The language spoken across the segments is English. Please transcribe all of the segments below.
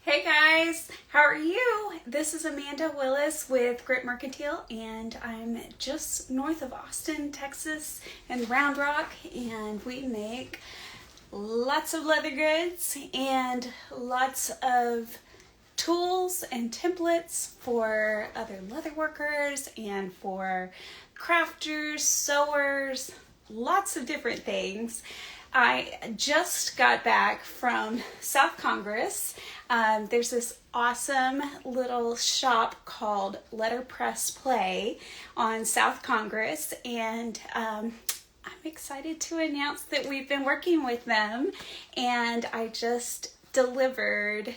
Hey guys, how are you? This is Amanda Willis with Mercantile, and I'm just north of Austin, Texas, in Round Rock, and we make lots of leather goods and lots of tools and templates for other leather workers and for crafters, sewers, lots of different things. I just got back from South Congress. There's this awesome little shop called Letterpress Play on South Congress, and I'm excited to announce that we've been working with them, and I just delivered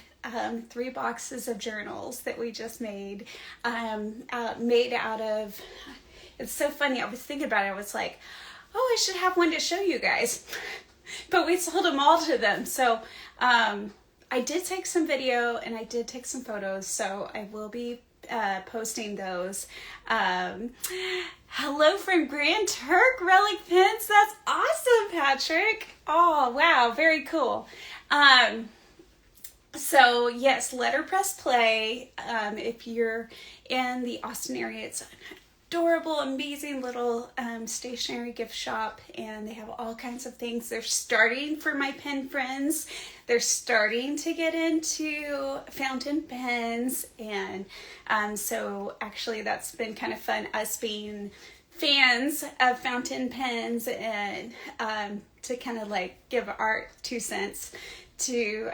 3 boxes of journals that we just made, made out of, it's so funny, I was thinking about it, I was like, oh, I should have one to show you guys. But we sold them all to them. So I did take some video and I did take some photos. So I will be posting those. Hello from Grand Turk, Relic Pins. That's awesome, Patrick. Oh, wow. Very cool. So yes, Letterpress Play. If you're in the Austin area, it's adorable, amazing little stationery gift shop, and they have all kinds of things. They're starting, for my pen friends, they're starting to get into fountain pens, and so actually that's been kind of fun, us being fans of fountain pens, and to kind of like give our 2 cents to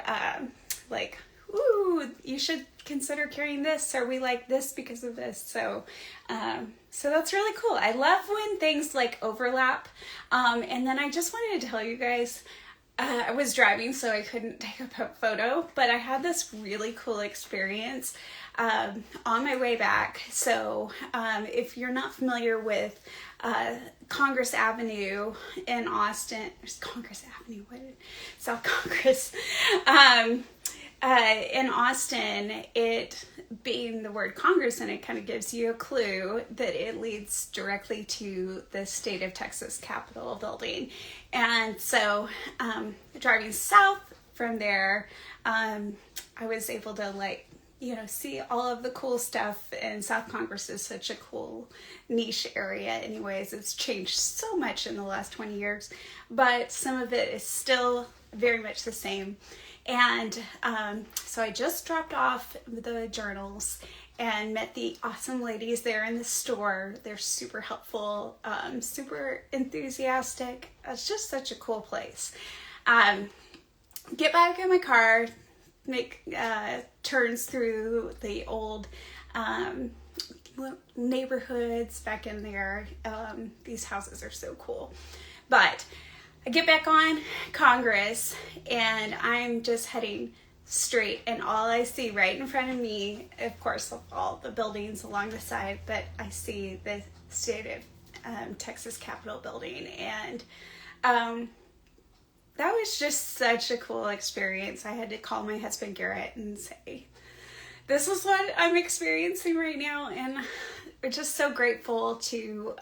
like, ooh, you should consider carrying this, or we like this because of this. So so that's really cool. I love when things like overlap. And then I just wanted to tell you guys, I was driving so I couldn't take a photo, but I had this really cool experience on my way back. So if you're not familiar with Congress Avenue in Austin, there's Congress Avenue, South Congress. In Austin, it being the word Congress, and it kind of gives you a clue that it leads directly to the state of Texas Capitol building. And so driving south from there, I was able to see all of the cool stuff, and South Congress is such a cool niche area anyways. It's changed so much in the last 20 years, but some of it is still very much the same. And so I just dropped off the journals and met the awesome ladies there in the store. They're super helpful, super enthusiastic. It's just such a cool place. Get back in my car, make turns through the old neighborhoods back in there. These houses are so cool. But I get back on Congress, and I'm just heading straight, and all I see right in front of me, of course, all the buildings along the side, but I see the state of Texas Capitol building, and that was just such a cool experience. I had to call my husband Garrett and say, this is what I'm experiencing right now, and we're just so grateful to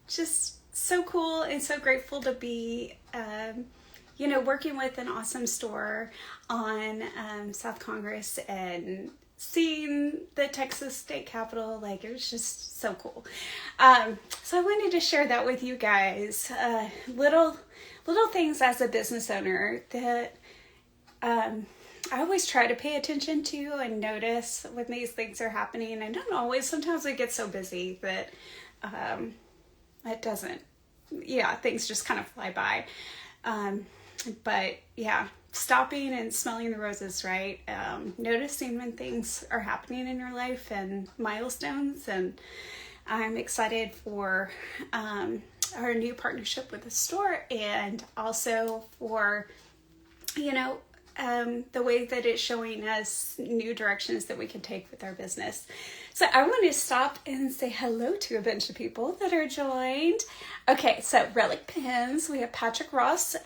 just so cool and so grateful to be working with an awesome store on South Congress and seeing the Texas state capitol. Like, it was just so cool. So I wanted to share that with you guys, little things as a business owner that I always try to pay attention to and notice when these things are happening. I don't always, sometimes I get so busy that it doesn't, things just kind of fly by. But yeah, stopping and smelling the roses, right? Noticing when things are happening in your life and milestones. And I'm excited for our new partnership with the store, and also for, the way that it's showing us new directions that we can take with our business. So I want to stop and say hello to a bunch of people that are joined. Okay, so Relic Pins, we have Patrick Ross.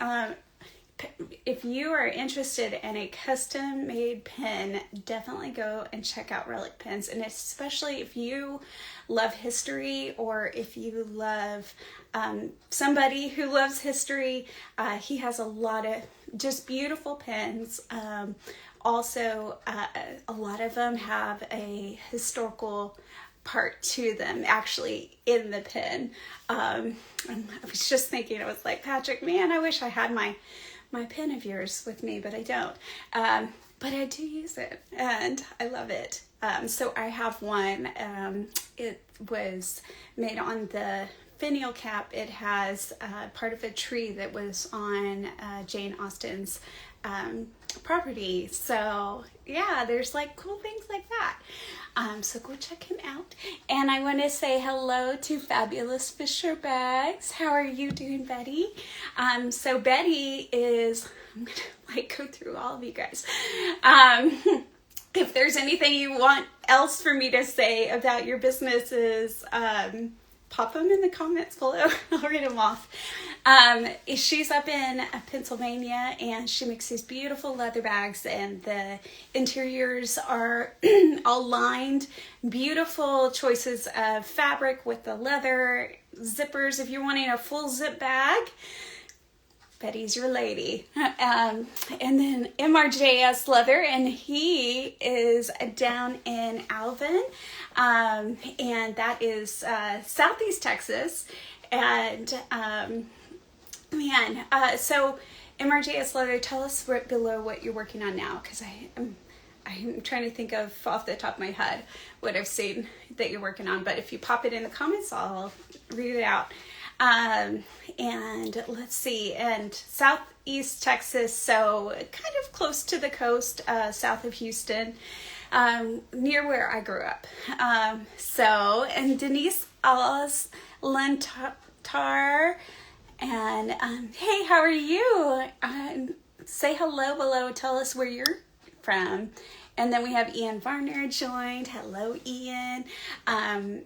If you are interested in a custom made pen, definitely go and check out Relic Pins. And especially if you love history, or if you love somebody who loves history, he has a lot of just beautiful pens also, a lot of them have a historical part to them actually in the pin. I was just thinking, I was like, Patrick, man, I wish I had my pin of yours with me, but I don't. But I do use it and I love it. So I have one. It was made on the finial cap. It has part of a tree that was on Jane Austen's property. So yeah, there's like cool things like that. So go check him out. And I want to say hello to Fabulous Fisher Bags. How are you doing, Betty? So Betty is, I'm gonna like go through all of you guys. If there's anything you want else for me to say about your businesses, pop them in the comments below. I'll read them off. She's up in Pennsylvania and she makes these beautiful leather bags, and the interiors are all lined. Beautiful choices of fabric with the leather zippers. If you're wanting a full zip bag, Betty's your lady. And then MRJS Leather, and he is down in Alvin, and that is Southeast Texas. And so MRJS Leather, tell us right below what you're working on now, because I'm trying to think of off the top of my head what I've seen that you're working on. But if you pop it in the comments, I'll read it out. And let's see, and Southeast Texas, so kind of close to the coast, south of Houston, near where I grew up. And Denise Lantar, and hey, how are you? Say hello below, tell us where you're from. And then we have Ian Varner joined. Hello, Ian.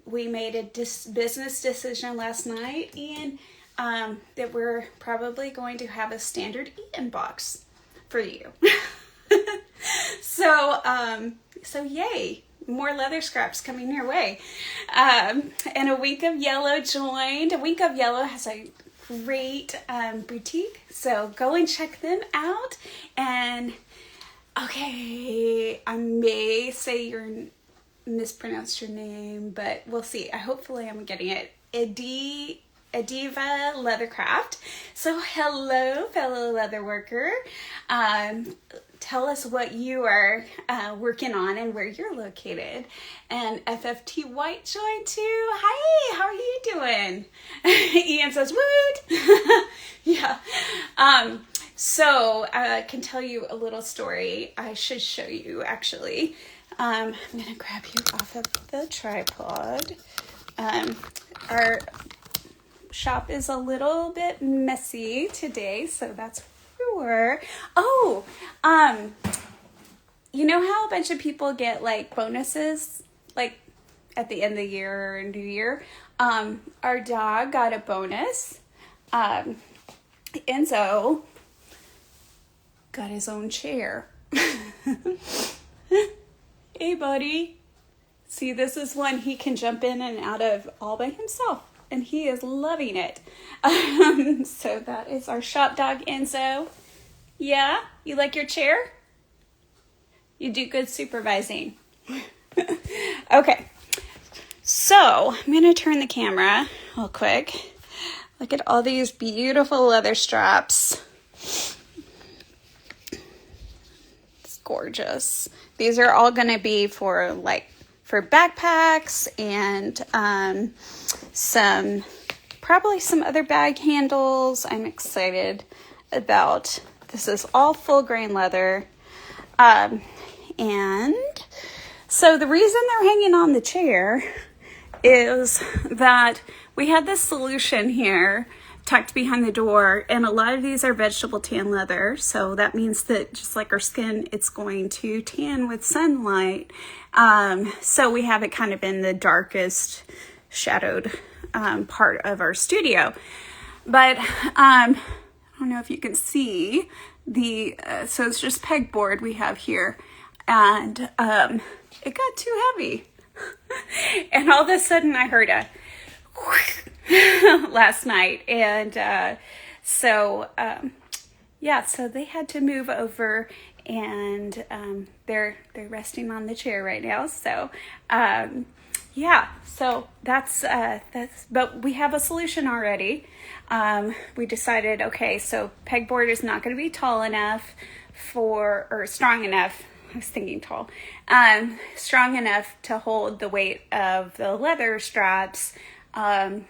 We made a business decision last night, Ian, that we're probably going to have a standard Ian box for you. So yay, more leather scraps coming your way. And A Wink of Yellow joined. A Wink of Yellow has a great boutique, so go and check them out. And okay, I may say mispronounced your name, but we'll see. Hopefully I'm getting it. Adiva Leathercraft. So hello, fellow leather worker. Tell us what you are working on and where you're located. And FFT White joined too. Hi, how are you doing? Ian says, woot. Yeah. So I can tell you a little story. I should show you actually. I'm going to grab you off of the tripod. Our shop is a little bit messy today, so that's where we were. Oh, you know how a bunch of people get like bonuses, like at the end of the year or New Year? Our dog got a bonus. Enzo got his own chair. Hey, buddy. See, this is one he can jump in and out of all by himself, and he is loving it. So that is our shop dog, Enzo. Yeah? You like your chair? You do good supervising. Okay. So, I'm going to turn the camera real quick. Look at all these beautiful leather straps. It's gorgeous. These are all going to be for backpacks and probably some other bag handles. I'm excited about. This is all full grain leather. And so the reason they're hanging on the chair is that we had this solution here tucked behind the door, and a lot of these are vegetable tan leather, so that means that just like our skin, it's going to tan with sunlight. So we have it kind of in the darkest shadowed part of our studio. But I don't know if you can see so it's just pegboard we have here, and it got too heavy. And all of a sudden I heard a last night, and so they had to move over and they're resting on the chair right now. So yeah, so that's but we have a solution already. We decided, okay, so pegboard is not going to be tall enough or strong enough. I was thinking tall, strong enough to hold the weight of the leather straps. And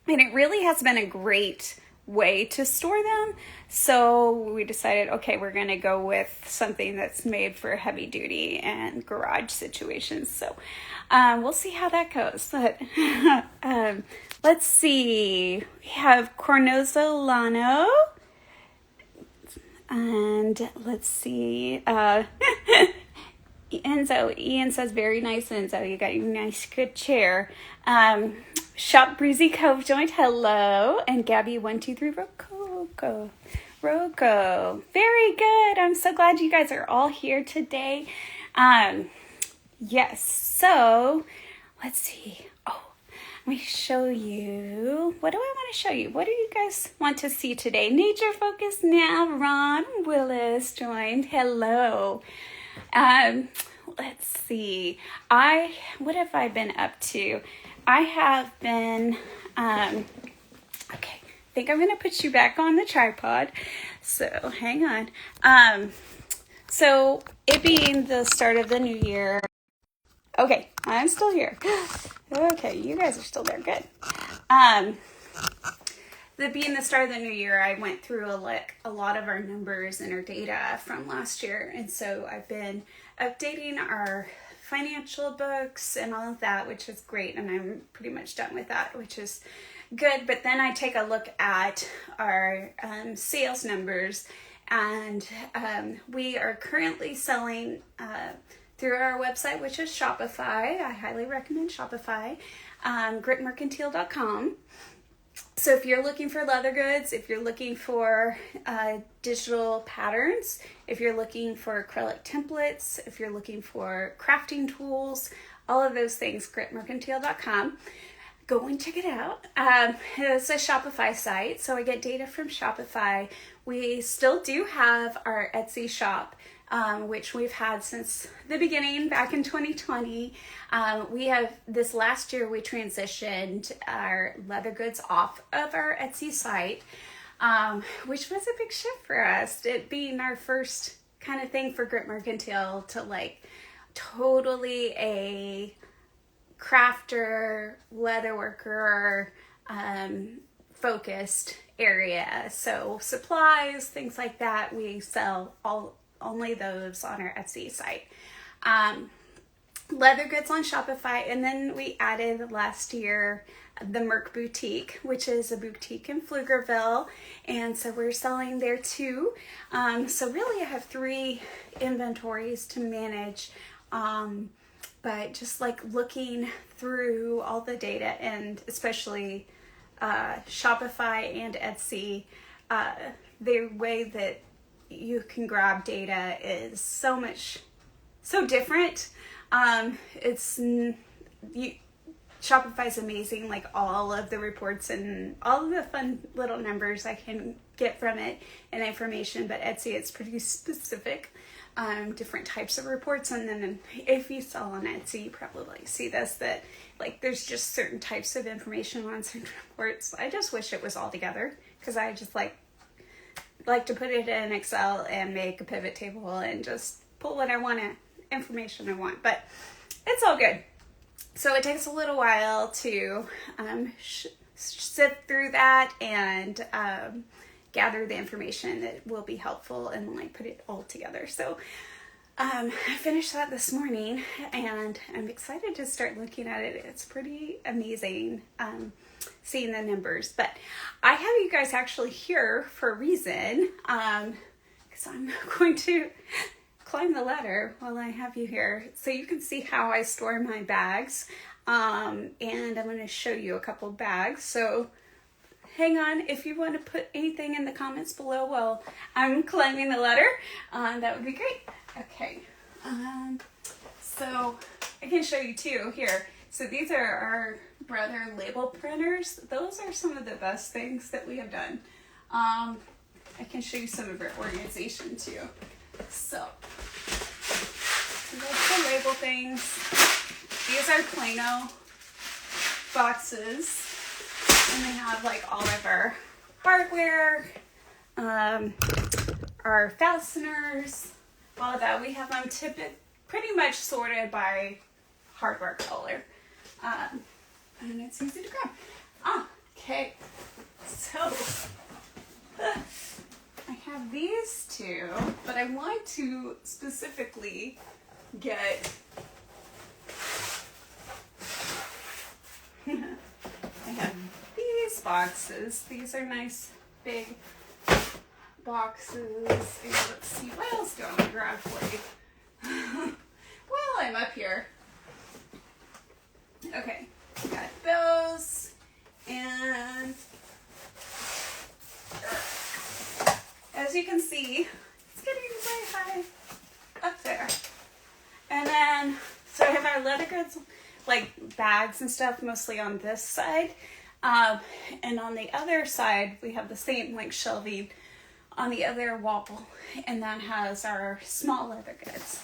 it really has been a great way to store them. So we decided, okay, we're going to go with something that's made for heavy duty and garage situations. So we'll see how that goes. But let's see. We have Cornozolano. And let's see. Enzo. Ian says, very nice, Enzo. You got your nice, good chair. Shop Breezy Cove Joint, hello. And Gabby123 Roco. Very good. I'm so glad you guys are all here today. Yes, so let's see. Oh, let me show you. What do I want to show you? What do you guys want to see today? Nature Focus now. Ron Willis joined. Hello. Let's see. What have I been up to? I have been, okay, I think I'm going to put you back on the tripod. So hang on. So it being the start of the new year. Okay, I'm still here. Okay, you guys are still there. Good. Being the start of the new year, I went through a lot of our numbers and our data from last year. And so I've been updating our financial books and all of that, which is great. And I'm pretty much done with that, which is good. But then I take a look at our sales numbers, and we are currently selling through our website, which is Shopify. I highly recommend Shopify, gritmercantile.com. So if you're looking for leather goods, if you're looking for digital patterns, if you're looking for acrylic templates, if you're looking for crafting tools, all of those things, gritmercantile.com. Go and check it out. It's a Shopify site, so I get data from Shopify. We still do have our Etsy shop, which we've had since the beginning back in 2020. This last year we transitioned our leather goods off of our Etsy site, which was a big shift for us. It being our first kind of thing for Grit Mercantile to totally a crafter, leatherworker, focused area. So supplies, things like that, we sell only those on our Etsy site. Leather goods on Shopify, and then we added last year the Merc Boutique, which is a boutique in Pflugerville, and so we're selling there too. So really I have 3 inventories to manage, but just looking through all the data, and especially Shopify and Etsy, the way that you can grab data is so different. Shopify's amazing, all of the reports and all of the fun little numbers I can get from it and information, but Etsy, it's pretty specific, different types of reports. And then if you sell on Etsy, you probably see this, that there's just certain types of information on certain reports. I just wish it was all together, because I just like to put it in Excel and make a pivot table and just pull what I want, information I want, but it's all good. So it takes a little while to sift through that and gather the information that will be helpful and put it all together. So I finished that this morning, and I'm excited to start looking at it. It's pretty amazing seeing the numbers, but I have you guys actually here for a reason, because I'm going to climb the ladder while I have you here so you can see how I store my bags, and I'm going to show you a couple bags. So hang on, if you want to put anything in the comments below while I'm climbing the ladder, that would be great. Okay, so I can show you too here. So these are our Brother label printers. Those are some of the best things that we have done. I can show you some of our organization too. So let's go label things. These are Plano boxes, and they have like all of our hardware, our fasteners, all of that. We have them pretty much sorted by hardware color, and it's easy to grab. Okay, so I have these two, but I want to specifically get I have these boxes. These are nice big boxes. And let's see, what else do I want to grab for you? Well, I'm up here. Okay, got those. And as you can see, it's getting way high up there. And then, so I have our leather goods, like bags and stuff, mostly on this side. And on the other side, we have the same like shelving on the other wall. And that has our small leather goods.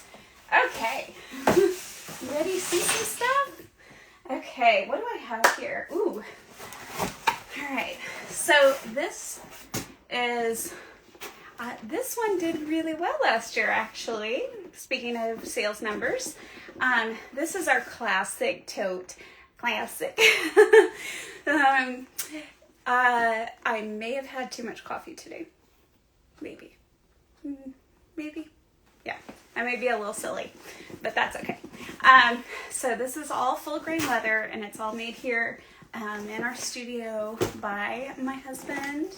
Okay. You ready to see some stuff? Okay, what do I have here? Ooh. All right. So this is... this one did really well last year, actually. Speaking of sales numbers, this is our classic tote. Classic. I may have had too much coffee today. Maybe. Maybe. Yeah, I may be a little silly, but that's okay. So this is all full grain leather, and it's all made here in our studio by my husband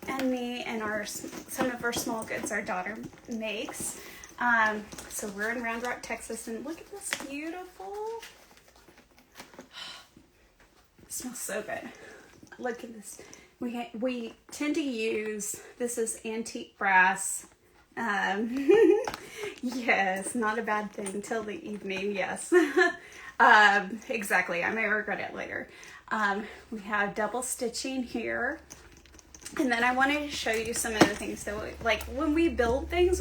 and me, and some of our small goods our daughter makes. So we're in Round Rock, Texas, and look at this beautiful. It smells so good. Look at this. We tend to use, this is antique brass. Yes, not a bad thing till the evening. Yes. Exactly. I may regret it later. We have double stitching here. And then I wanted to show you some of the things that like when we build things,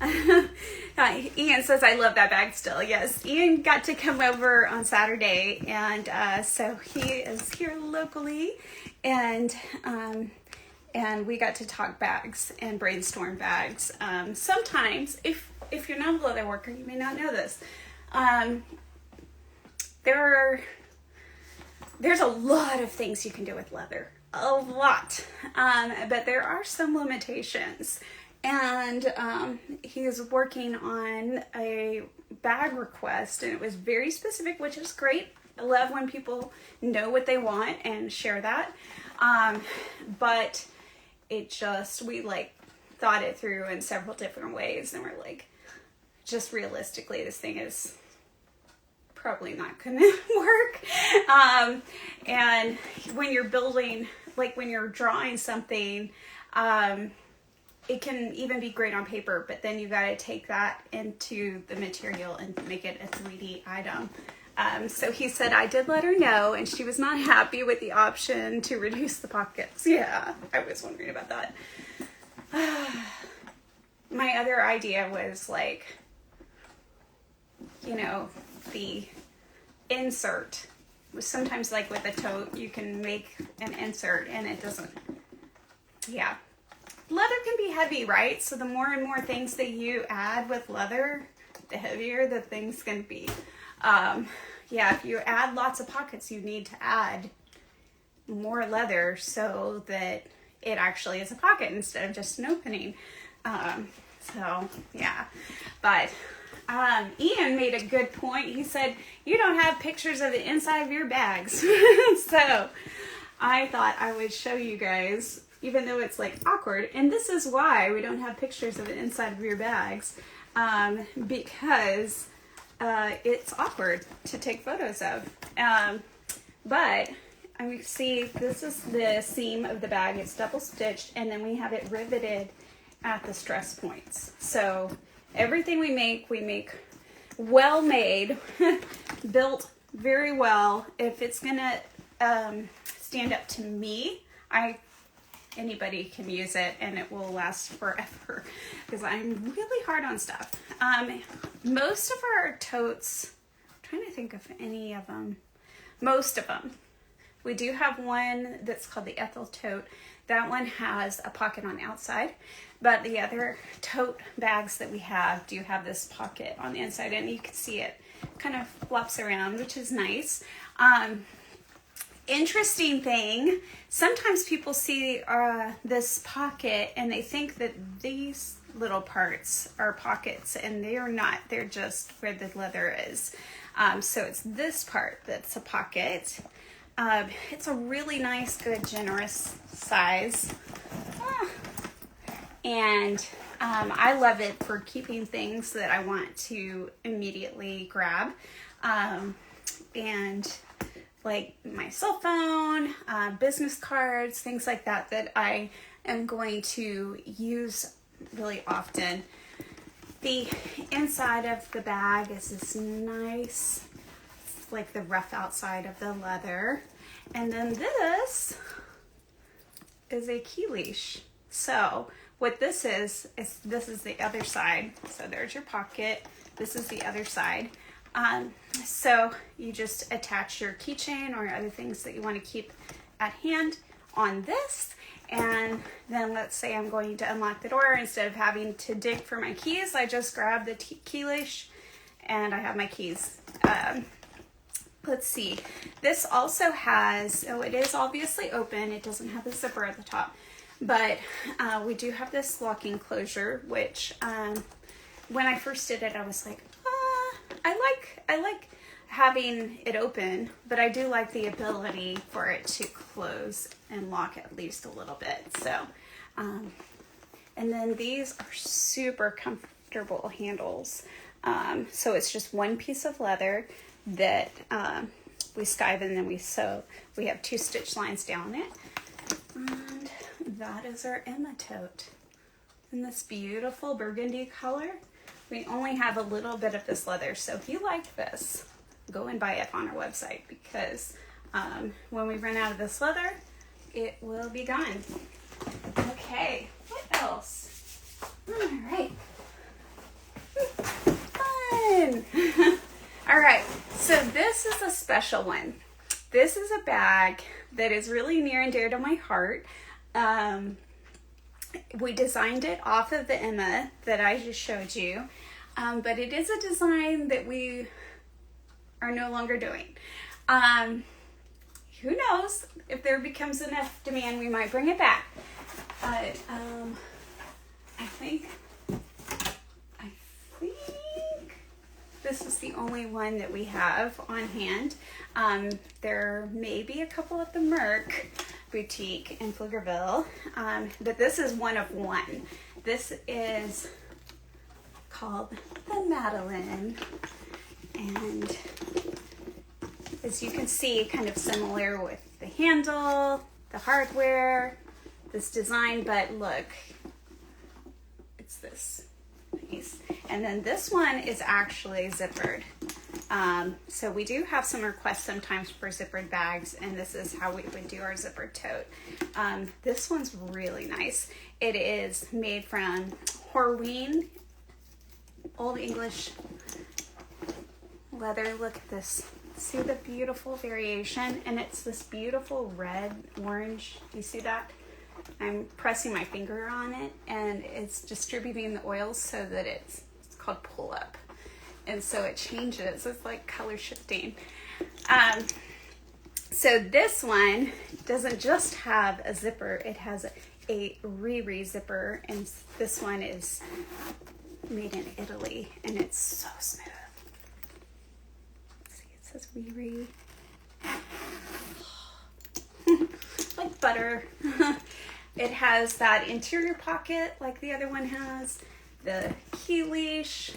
Ian says, I love that bag still. Yes. Ian got to come over on Saturday, and so he is here locally, and we got to talk bags and brainstorm bags. Sometimes if you're not a leather worker, you may not know this. There's a lot of things you can do with leather. A lot. But there are some limitations. And he is working on a bag request, and it was very specific, which is great. I love when people know what they want and share that. But we like thought it through in several different ways, and we're like, just realistically, this thing is probably not gonna work. And when you're building, like when you're drawing something, it can even be great on paper, but then you gotta take that into the material and make it a 3D item. So he said I did let her know, and she was not happy with the option to reduce the pockets. Yeah, I was wondering about that. My other idea was like, the insert. Sometimes like with a tote, you can make an insert and it doesn't, yeah. Leather can be heavy, right? So the more and more things that you add with leather, the heavier the things can be. Yeah, if you add lots of pockets, you need to add more leather so that it actually is a pocket instead of just an opening. So yeah, but Ian made a good point. He said, you don't have pictures of the inside of your bags. So I thought I would show you guys, even though it's like awkward. And this is why we don't have pictures of the inside of your bags, because it's awkward to take photos of. But I mean, see, this is the seam of the bag. It's double stitched, and then we have it riveted at the stress points. So everything we make well made, built very well. If it's gonna stand up to me, I anybody can use it and it will last forever because I'm really hard on stuff. Most of our totes, I'm trying to think of any of them, most of them. We do have one that's called the Ethel tote. That one has a pocket on the outside, but the other tote bags that we have do have this pocket on the inside, and you can see it kind of flops around, which is nice. Interesting thing, sometimes people see this pocket and they think that these little parts are pockets, and they are not. They're just where the leather is. So it's this part that's a pocket. It's a really nice, good, generous size. And I love it for keeping things that I want to immediately grab. And like my cell phone, business cards, things like that, that I am going to use really often. The inside of the bag is this nice, like the rough outside of the leather. And then this is a key leash. So what this is this is the other side. So there's your pocket. This is the other side. So you just attach your keychain or other things that you want to keep at hand on this. And then let's say I'm going to unlock the door. Instead of having to dig for my keys, I just grab the key leash and I have my keys. Let's see. This also has, oh, it is obviously open. It doesn't have a zipper at the top, but we do have this locking closure, which when I first did it, I was like, I like having it open, but I do like the ability for it to close and lock at least a little bit. So, and then these are super comfortable handles. So it's just one piece of leather that we skive and then we sew. We have 2 stitch lines down it. And that is our Emma tote in this beautiful burgundy color. We only have a little bit of this leather, so if you like this, go and buy it on our website, because when we run out of this leather, it will be gone. Okay, what else? All right. Fun. All right, so this is a special one. This is a bag that is really near and dear to my heart. We designed it off of the Emma that I just showed you, but it is a design that we are no longer doing. Who knows, if there becomes enough demand, we might bring it back. But I think this is the only one that we have on hand. There may be a couple at the Merc boutique in Pflugerville, but this is one of one. This is called the Madeline, and as you can see, kind of similar with the handle, the hardware, this design, but look, it's this nice. And then this one is actually zippered. So we do have some requests sometimes for zippered bags, and this is how we would do our zippered tote. This one's really nice. It is made from Horween, Old English leather. Look at this. See the beautiful variation? And it's this beautiful red, orange. You see that? I'm pressing my finger on it, and it's distributing the oils so that it's called pull up. And so it changes. It's like color shifting. So this one doesn't just have a zipper. It has a Riri zipper, and this one is made in Italy, and it's so smooth. See, it says Riri. Like butter. It has that interior pocket like the other one has. The key leash.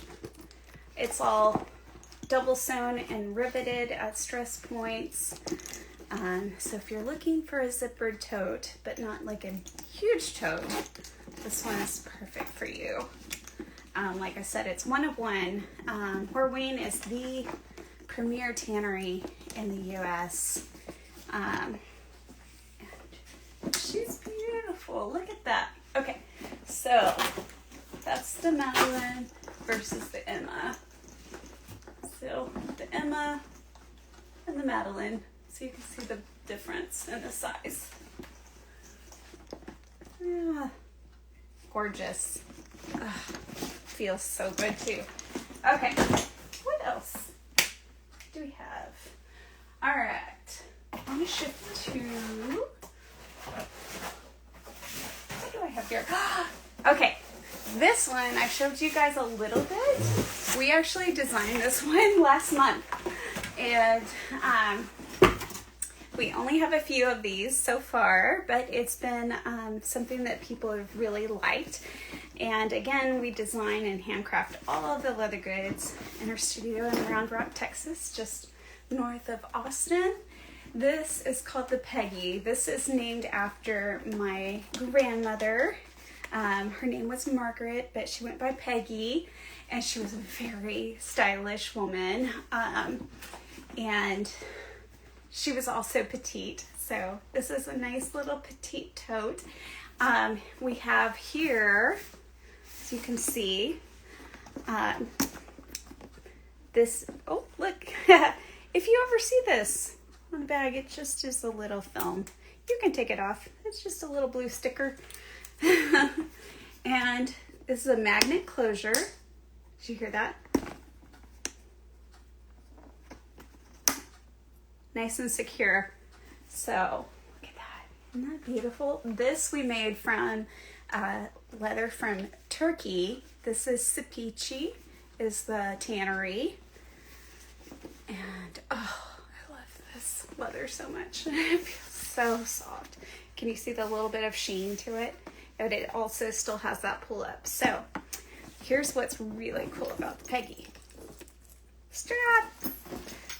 It's all double sewn and riveted at stress points. So if you're looking for a zippered tote, but not like a huge tote, this one is perfect for you. Like I said, it's one of one. Horween is the premier tannery in the U.S. And she's beautiful. beautiful. Look at that. Okay, so that's the Madeline versus the Emma. So the Emma and the Madeline. So you can see the difference in the size. Yeah, gorgeous. Ugh, feels so good too. Okay, what else do we have? All right, I'm gonna shift to, what do I have here? Okay, this one I showed you guys a little bit. We actually designed this one last month, and we only have a few of these so far, but it's been something that people have really liked. And again, we design and handcraft all of the leather goods in our studio in Round Rock, Texas, just north of Austin. This is called the Peggy. This is named after my grandmother. Her name was Margaret, but she went by Peggy, and she was a very stylish woman. And she was also petite. So this is a nice little petite tote. We have here, as you can see, this, oh, look. If you ever see this on the bag, it just is a little film. You can take it off. It's just a little blue sticker. And this is a magnet closure. Did you hear that? Nice and secure. So look at that. Isn't that beautiful? This we made from leather from Turkey. This is Sapichi, is the tannery. And oh, I love this leather so much. It feels so soft. Can you see the little bit of sheen to it? But it also still has that pull up. So here's what's really cool about the Peggy. Strap.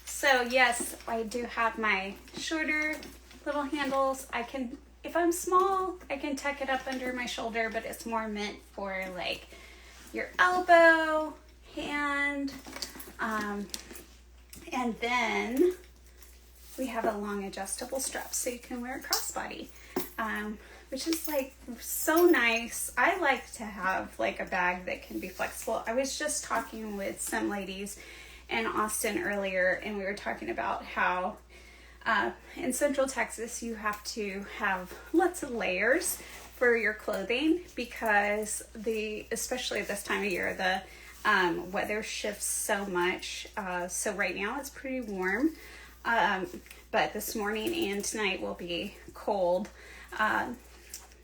So yes, I do have my shorter little handles. I can, if I'm small, I can tuck it up under my shoulder, but it's more meant for like your elbow, hand, and then we have a long adjustable strap so you can wear a crossbody, which is like so nice. I like to have like a bag that can be flexible. I was just talking with some ladies in Austin earlier, and we were talking about how in Central Texas you have to have lots of layers for your clothing because especially this time of year, the weather shifts so much. So right now it's pretty warm, but this morning and tonight will be cold.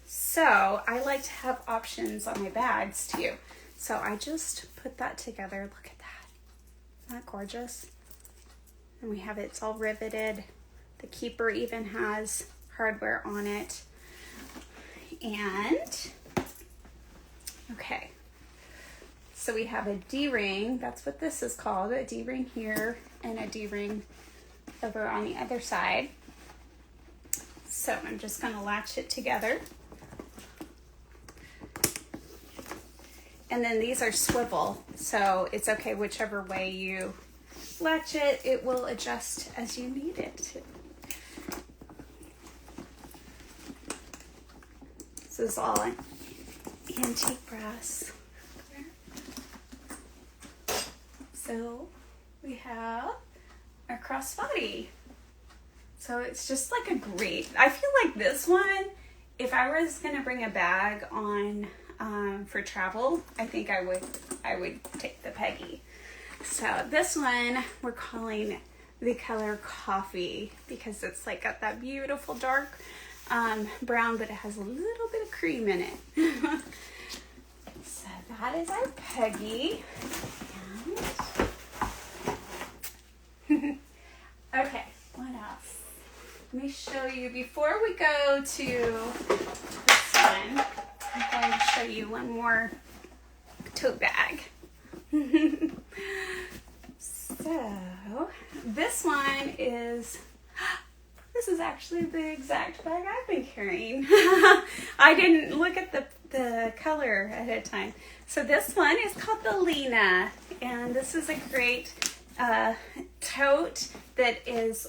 So I like to have options on my bags too. So I just put that together. Look at that. Isn't that gorgeous? And we have it's all riveted. The keeper even has hardware on it. And okay, so we have a D-ring. That's what this is called, a D-ring here and a D-ring over on the other side. So I'm just going to latch it together. And then these are swivel, so it's okay whichever way you latch it, it will adjust as you need it to. This is all antique brass. So we have our crossbody. So it's just like a great, I feel like this one, if I was gonna bring a bag on for travel, I think I would take the Peggy. So this one we're calling the color coffee because it's like got that beautiful dark brown, but it has a little bit of cream in it. So that is our Peggy. And okay, what else? Let me show you, before we go to this one, I'm going to show you one more tote bag. So this one is, this is actually the exact bag I've been carrying. I didn't look at the color ahead of time. So this one is called the Lena, and this is a great tote that is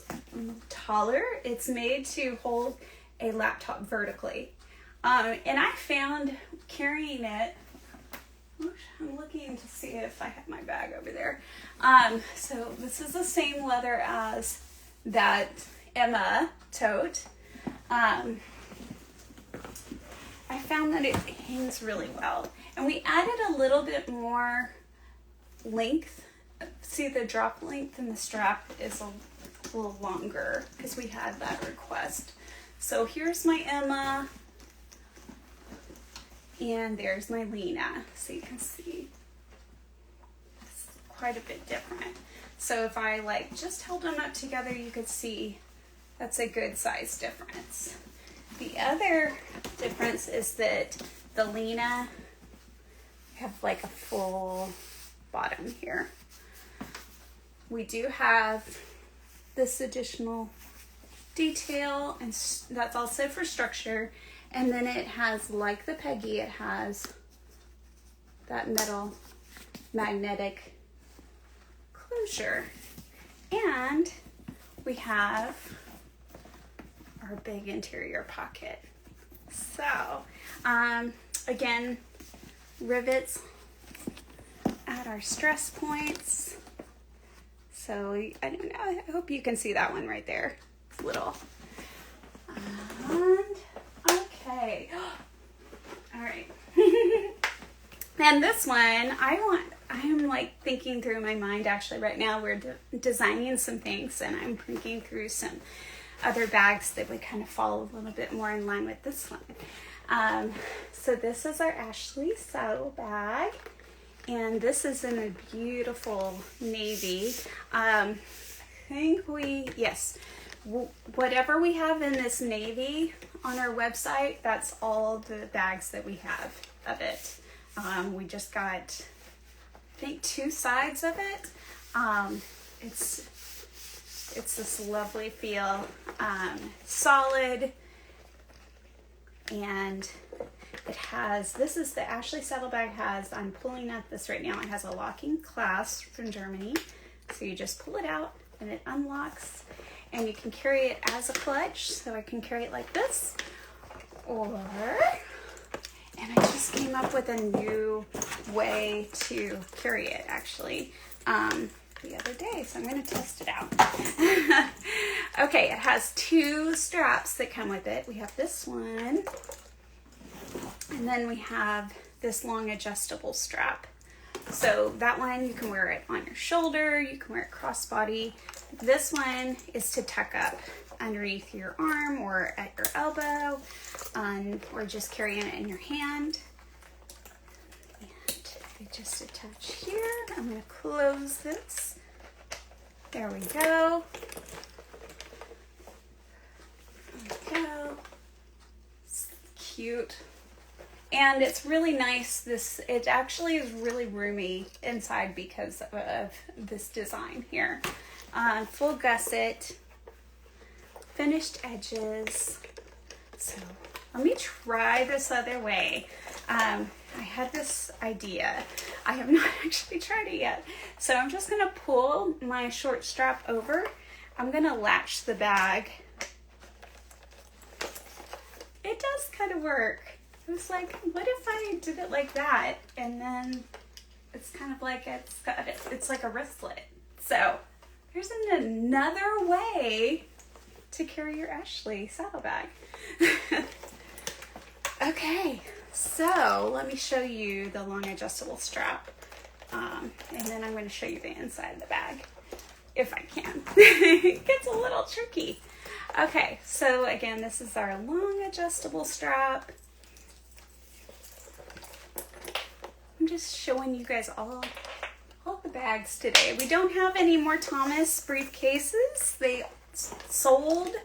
taller. It's made to hold a laptop vertically. And I found carrying it, I'm looking to see if I have my bag over there. So this is the same leather as that Emma tote. I found that it hangs really well. And we added a little bit more length. See, the drop length in the strap is a little longer because we had that request. So here's my Emma. And there's my Lena, so you can see it's quite a bit different. So if I like just held them up together, you could see that's a good size difference. The other difference is that the Lena have like a full bottom here. We do have this additional detail, and that's also for structure. And then it has, like the Peggy, it has that metal magnetic closure. And we have our big interior pocket. So, again, rivets at our stress points. So, I don't know, I hope you can see that one right there. It's little. And okay. All right. And this one, I'm like thinking through my mind actually right now. We're designing some things, and I'm thinking through some other bags that would kind of fall a little bit more in line with this one. So this is our Ashley saddle bag, and this is in a beautiful navy. I think whatever we have in this navy on our website, that's all the bags that we have of it. We just got, I think, 2 sides of it. It's this lovely feel, solid, and it has, this is the Ashley saddlebag has, I'm pulling up this right now, it has a locking clasp from Germany. So you just pull it out and it unlocks, and you can carry it as a clutch. So I can carry it like this, and I just came up with a new way to carry it actually the other day, so I'm going to test it out. Okay, it has 2 straps that come with it. We have this one, and then we have this long adjustable strap. So that one, you can wear it on your shoulder, you can wear it crossbody. This one is to tuck up underneath your arm or at your elbow, or just carrying it in your hand. And I just attach here. I'm going to close this. There we go. There we go. It's cute. And it's really nice. It actually is really roomy inside because of this design here. Full gusset, finished edges. So let me try this other way. I had this idea. I have not actually tried it yet. So I'm just gonna pull my short strap over. I'm gonna latch the bag. It does kind of work. I was like, what if I did it like that? And then it's kind of like it's like a wristlet. So there's another way to carry your Ashley saddlebag. Okay, so let me show you the long adjustable strap. And then I'm going to show you the inside of the bag, if I can. It gets a little tricky. Okay, so again, this is our long adjustable strap. I'm just showing you guys all the bags today. We don't have any more Thomas briefcases. They sold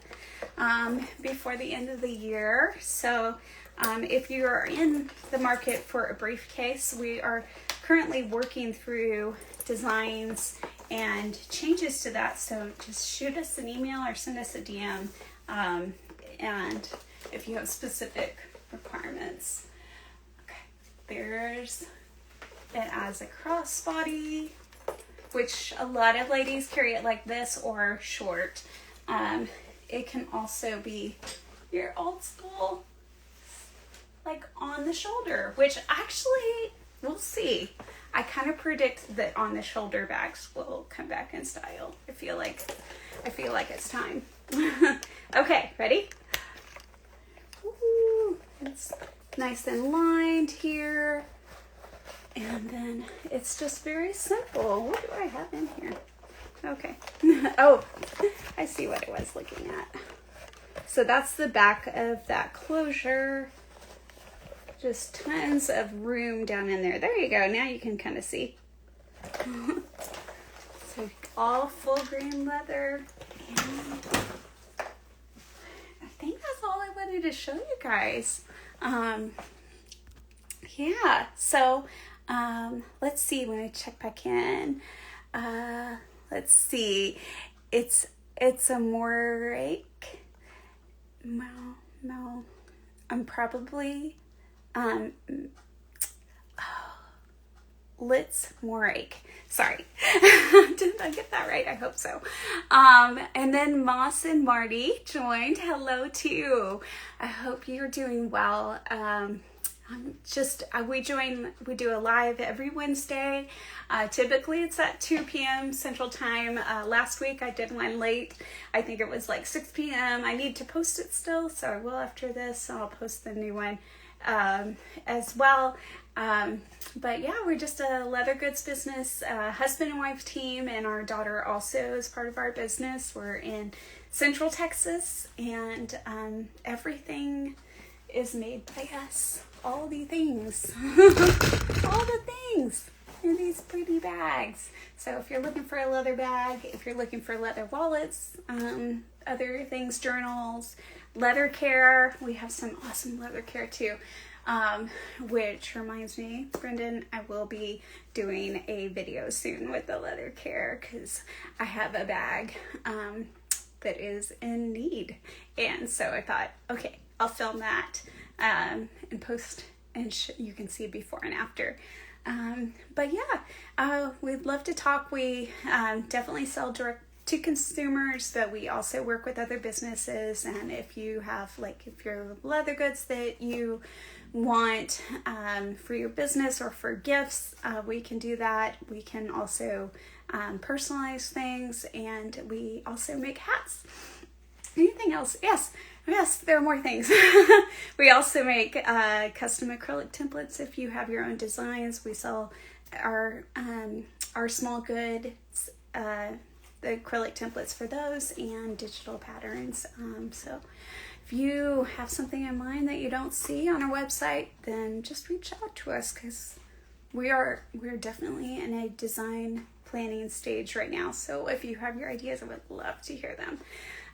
before the end of the year. So if you are in the market for a briefcase, we are currently working through designs and changes to that. So just shoot us an email or send us a DM. And if you have specific requirements. Okay, there's it as a crossbody, which a lot of ladies carry it like this or short. It can also be your old school like on the shoulder, which actually we'll see. I kind of predict that on the shoulder bags will come back in style. I feel like it's time. Okay, ready? Ooh, it's nice and lined here. And then it's just very simple. What do I have in here? Okay. Oh, I see what I was looking at. So that's the back of that closure. Just tons of room down in there. There you go. Now you can kind of see. So all full grain leather. And I think that's all I wanted to show you guys. Yeah. So let's see when I check back in. Let's see. It's a Morake. No. I'm probably Litz Morake. Sorry. Did I get that right? I hope so. And then Moss and Marty joined. Hello too. I hope you're doing well. We do a live every Wednesday. Typically it's at 2 p.m. Central Time. Last week I did one late. I think it was like 6 p.m. I need to post it still, so I will after this. I'll post the new one as well. But yeah, we're just a leather goods business, husband and wife team, and our daughter also is part of our business. We're in Central Texas, and everything is made by us. All the things. All the things in these pretty bags. So if you're looking for a leather bag, if you're looking for leather wallets, other things, journals, leather care, we have some awesome leather care too. Which reminds me, Brendan, I will be doing a video soon with the leather care because I have a bag that is in need. And so I thought, okay, I'll film that and post, and you can see before and after. But yeah, we'd love to talk. We definitely sell direct to consumers, but we also work with other businesses. And if you have, if you're leather goods that you want for your business or for gifts, we can do that. We can also personalize things, and we also make hats. Anything else? Yes, there are more things. We also make custom acrylic templates if you have your own designs. We sell our small goods, the acrylic templates for those, and digital patterns. So if you have something in mind that you don't see on our website, then just reach out to us, because we're definitely in a design planning stage right now. So if you have your ideas, I would love to hear them.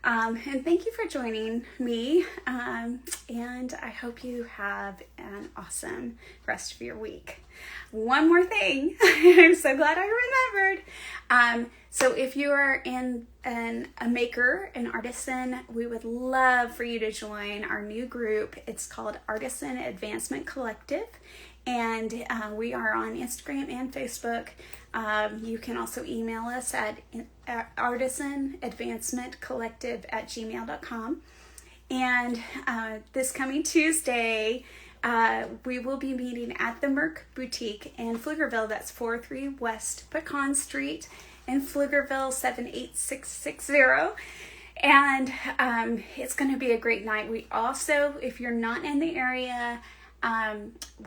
And thank you for joining me. And I hope you have an awesome rest of your week. One more thing. I'm so glad I remembered. So if you are a maker, an artisan, we would love for you to join our new group. It's called Artisan Advancement Collective. And we are on Instagram and Facebook. You can also email us at artisanadvancementcollective@gmail.com. And this coming Tuesday, we will be meeting at the Merc Boutique in Pflugerville. That's 43 West Pecan Street in Pflugerville, 78660. And it's going to be a great night. We also, if you're not in the area,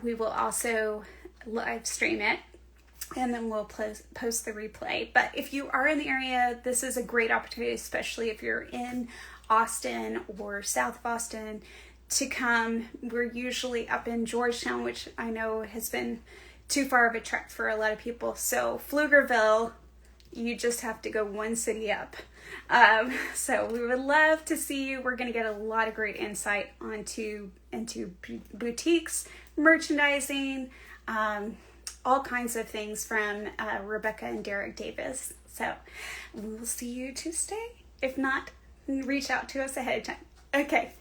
we will also live stream it, and then we'll post the replay. But if you are in the area, this is a great opportunity, especially if you're in Austin or south of Austin, to come. We're usually up in Georgetown, which I know has been too far of a trek for a lot of people. So Pflugerville, you just have to go one city up. So we would love to see you. We're going to get a lot of great insight into boutiques, merchandising, all kinds of things from Rebecca and Derek Davis. So we'll see you Tuesday. If not, reach out to us ahead of time. Okay.